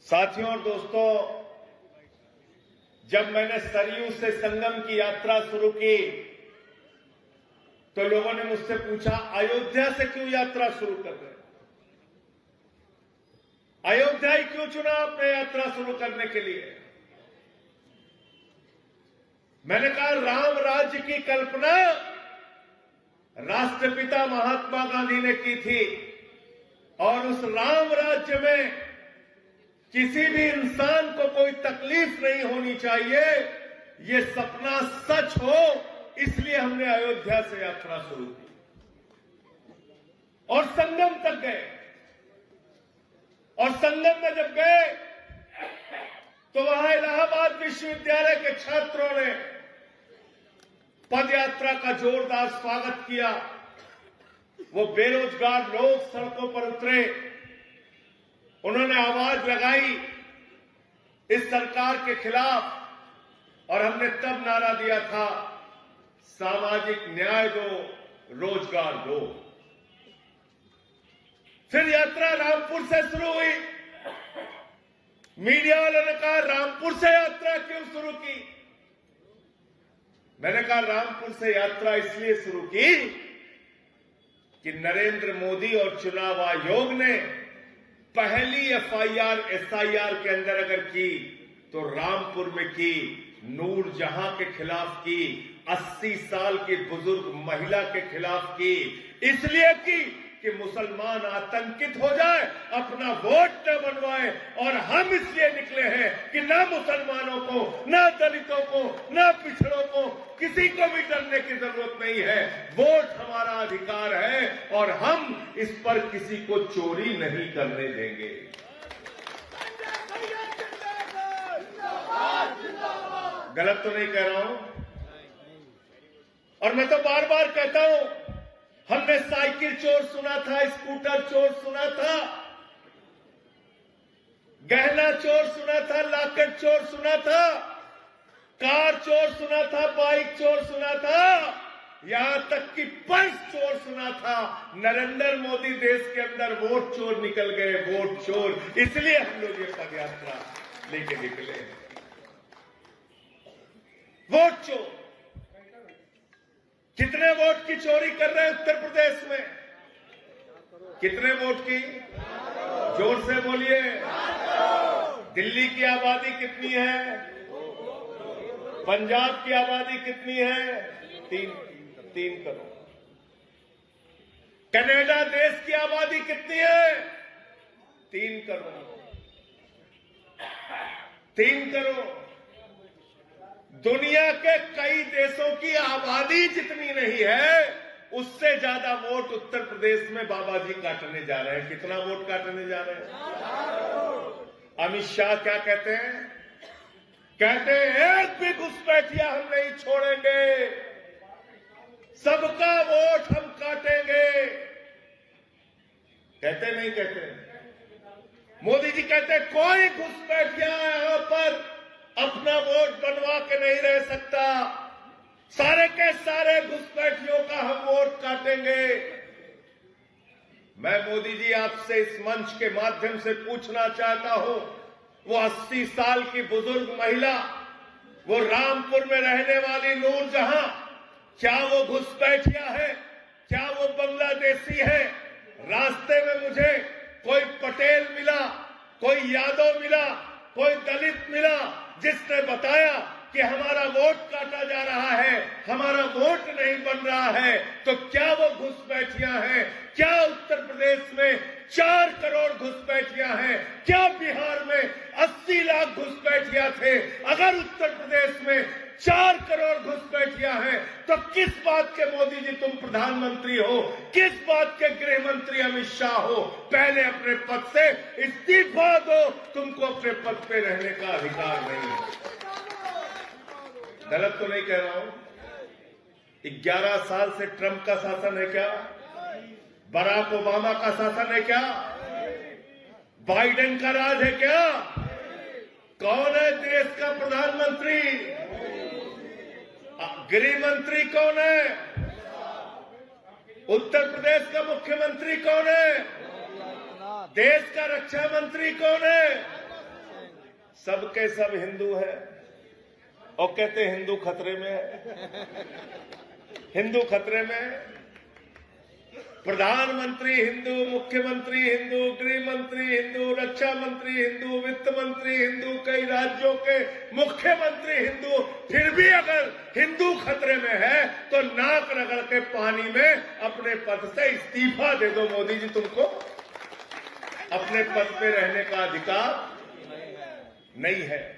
साथियों और दोस्तों, जब मैंने सरयू से संगम की यात्रा शुरू की तो लोगों ने मुझसे पूछा, अयोध्या से क्यों यात्रा शुरू कर रहे हैं? अयोध्या ही क्यों चुना आपने यात्रा शुरू करने के लिए? मैंने कहा, राम राज्य की कल्पना राष्ट्रपिता महात्मा गांधी ने की थी और उस राम राज्य में किसी भी इंसान को कोई तकलीफ नहीं होनी चाहिए, ये सपना सच हो, इसलिए हमने अयोध्या से यात्रा शुरू की और संगम तक गए। और संगम में जब गए तो वहां इलाहाबाद विश्वविद्यालय के छात्रों ने पदयात्रा का जोरदार स्वागत किया। वो बेरोजगार लोग सड़कों पर उतरे, उन्होंने आवाज लगाई इस सरकार के खिलाफ और हमने तब नारा दिया था, सामाजिक न्याय दो, रोजगार दो। फिर यात्रा रामपुर से शुरू हुई। मीडिया वालों ने कहा, रामपुर से यात्रा क्यों शुरू की? मैंने कहा, रामपुर से यात्रा इसलिए शुरू की कि नरेंद्र मोदी और चुनाव आयोग ने पहली एफआईआर एसआईआर के अंदर अगर की तो रामपुर में की, नूरजहां के खिलाफ की, 80 साल की बुजुर्ग महिला के खिलाफ की, इसलिए की कि मुसलमान आतंकित हो जाए, अपना वोट न बनवाए। और हम इसलिए निकले हैं कि ना मुसलमानों को, ना दलितों को, ना पिछड़ों को, किसी को भी डरने की जरूरत नहीं है। वोट हमारा अधिकार है और हम इस पर किसी को चोरी नहीं करने देंगे। गलत तो नहीं कह रहा हूं? और मैं तो बार बार कहता हूं, हमने साइकिल चोर सुना था, स्कूटर चोर सुना था, गहना चोर सुना था, लॉकेट चोर सुना था, कार चोर सुना था, बाइक चोर सुना था, यहां तक कि पर्स चोर सुना था। नरेंद्र मोदी देश के अंदर वोट चोर निकल गए, वोट चोर। इसलिए हम लोग ये पदयात्रा लेके निकले। वोट चोर, कितने वोट की चोरी कर रहे हैं उत्तर प्रदेश में? कितने वोट की? जोर से बोलिए। दिल्ली की आबादी कितनी है? पंजाब की आबादी कितनी है? 3 करोड़। कनाडा देश की आबादी कितनी है? 3 करोड़। 3 करोड़। दुनिया के कई देशों की आबादी जितनी नहीं है, उससे ज्यादा वोट उत्तर प्रदेश में बाबा जी काटने जा रहे हैं। कितना वोट काटने जा रहे हैं? अमित शाह क्या कहते हैं? कहते हैं, एक भी घुसपैठिया हम नहीं छोड़ेंगे, सबका वोट हम काटेंगे। कहते नहीं कहते? मोदी जी कहते हैं, कोई घुसपैठिया यहां पर अपना वोट बनवा के नहीं रह सकता, सारे के सारे घुसपैठियों का हम वोट काटेंगे। मैं मोदी जी आपसे इस मंच के माध्यम से पूछना चाहता हूं, वो 80 साल की बुजुर्ग महिला, वो रामपुर में रहने वाली नूरजहां, क्या वो घुसपैठिया है? क्या वो बांग्लादेशी है? रास्ते में मुझे कोई पटेल मिला, कोई यादव मिला, कोई दलित मिला, जिसने बताया कि हमारा वोट काटा जा रहा है, हमारा वोट नहीं बन रहा है, तो क्या वो घुसपैठिया हैं? क्या उत्तर प्रदेश में 4 करोड़ घुसपैठिया हैं? क्या बिहार में 80 लाख घुसपैठिया थे? अगर उत्तर प्रदेश में 4 करोड़ घुसपैठिया हैं, तो किस बात के मोदी जी तुम प्रधानमंत्री हो? किस बात के गृह मंत्री अमित शाह हो? पहले अपने पद से इस्तीफा दो, तुमको अपने पद पे रहने का अधिकार नहीं है। गलत तो नहीं कह रहा हूं? 11 साल से ट्रंप का शासन है क्या? बराक ओबामा का शासन है क्या? बाइडेन का राज है क्या? कौन है देश का प्रधानमंत्री? गृह मंत्री कौन है? उत्तर प्रदेश का मुख्यमंत्री कौन है? देश का रक्षा मंत्री कौन है? सबके सब हिंदू है और कहते हिंदू खतरे में है। हिंदू खतरे में है। प्रधानमंत्री हिंदू, मुख्यमंत्री हिंदू, गृह मंत्री हिंदू, रक्षा मंत्री हिंदू, वित्त मंत्री हिंदू, कई राज्यों के मुख्यमंत्री हिंदू, फिर भी अगर हिंदू खतरे में है तो नाक रगड़ के पानी में अपने पद से इस्तीफा दे दो। मोदी जी, तुमको अपने पद पे रहने का अधिकार नहीं है।